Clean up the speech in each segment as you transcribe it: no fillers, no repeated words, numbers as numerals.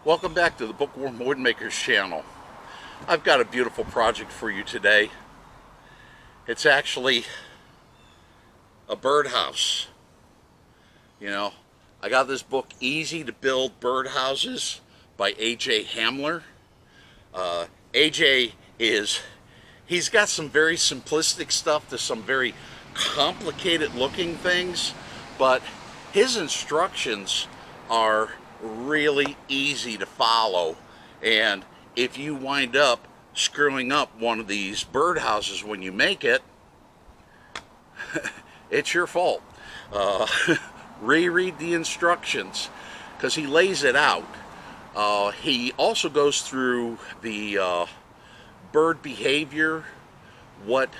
Welcome back to the Bookworm Woodmakers channel. I've got a beautiful project for you today. It's actually a birdhouse. You know, I got this book, Easy to Build Birdhouses by A.J. Hamler. A.J. he's got some very simplistic stuff to some very complicated looking things, but his instructions are really easy to follow. And if you wind up screwing up one of these birdhouses when you make it, it's your fault. Uh, Reread the instructions because he lays it out. He also goes through the bird behavior, what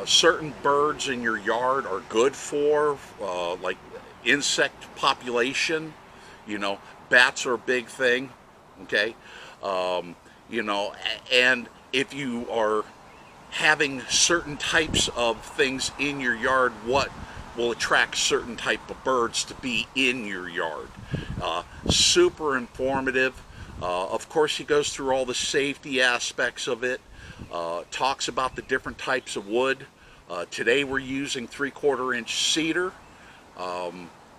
certain birds in your yard are good for, like insect population. Bats are a big thing. Okay, and if you are having certain types of things in your yard, what will attract certain type of birds to be in your yard. Super informative. Of course, he goes through all the safety aspects of it, talks about the different types of wood. Today we're using 3/4 inch cedar.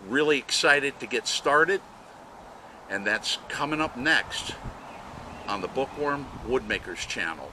Really excited to get started, and that's coming up next on the Bookworm Woodmakers channel.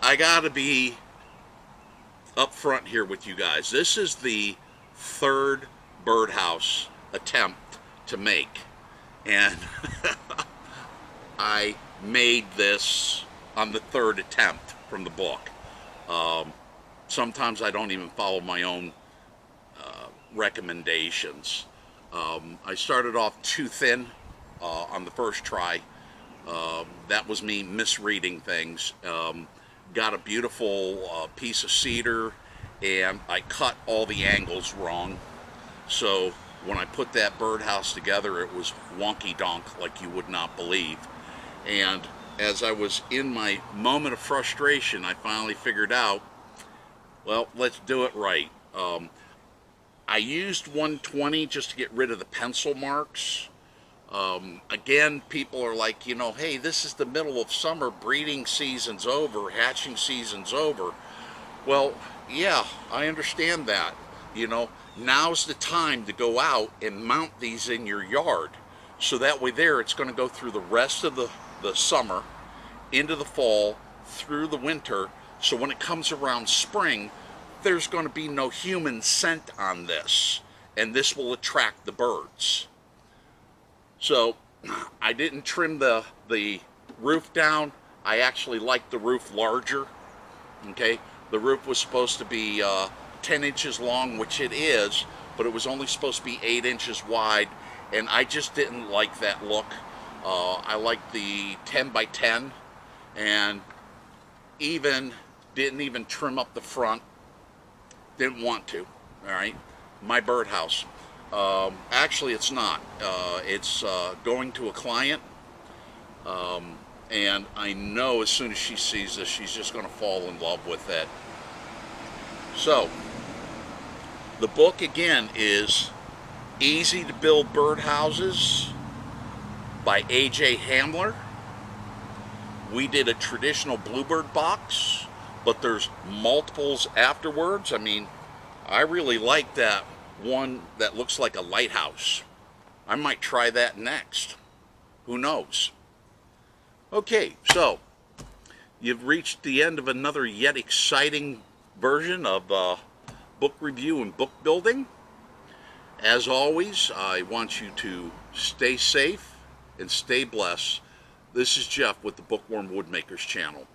I gotta be up front here with you guys. This is the third birdhouse attempt to make, and I made this on the third attempt from the book. Sometimes I don't even follow my own recommendations. I started off too thin on the first try. That was me misreading things. Got a beautiful piece of cedar, and I cut all the angles wrong. So when I put that birdhouse together, it was wonky donk like you would not believe. And as I was in my moment of frustration, I finally figured out, well, let's do it right. I used 120 just to get rid of the pencil marks. Again, people are like, you know, hey, this is the middle of summer, breeding season's over, hatching season's over. Well, yeah, I understand that. You know, now's the time to go out and mount these in your yard. So that way there, it's going to go through the rest of the summer, into the fall, through the winter. So when it comes around spring, there's going to be no human scent on this, and this will attract the birds. So I didn't trim the roof down. I actually liked the roof larger. Okay, the roof was supposed to be 10 inches long, which it is, but it was only supposed to be 8 inches wide, and I just didn't like that look. I liked the 10 by 10, and didn't even trim up the front. Didn't want to. All right, my birdhouse. Actually, it's not. It's going to a client, and I know as soon as she sees this, she's just going to fall in love with it. So, the book again is Easy to Build Birdhouses by A.J. Hamler. We did a traditional bluebird box, but there's multiples afterwards. I mean, I really like that one that looks like a lighthouse. I might try that next. Who knows? Okay, so you've reached the end of another yet exciting version of book review and book building. As always, I want you to stay safe and stay blessed. This is Jeff with the Bookworm Woodmakers channel.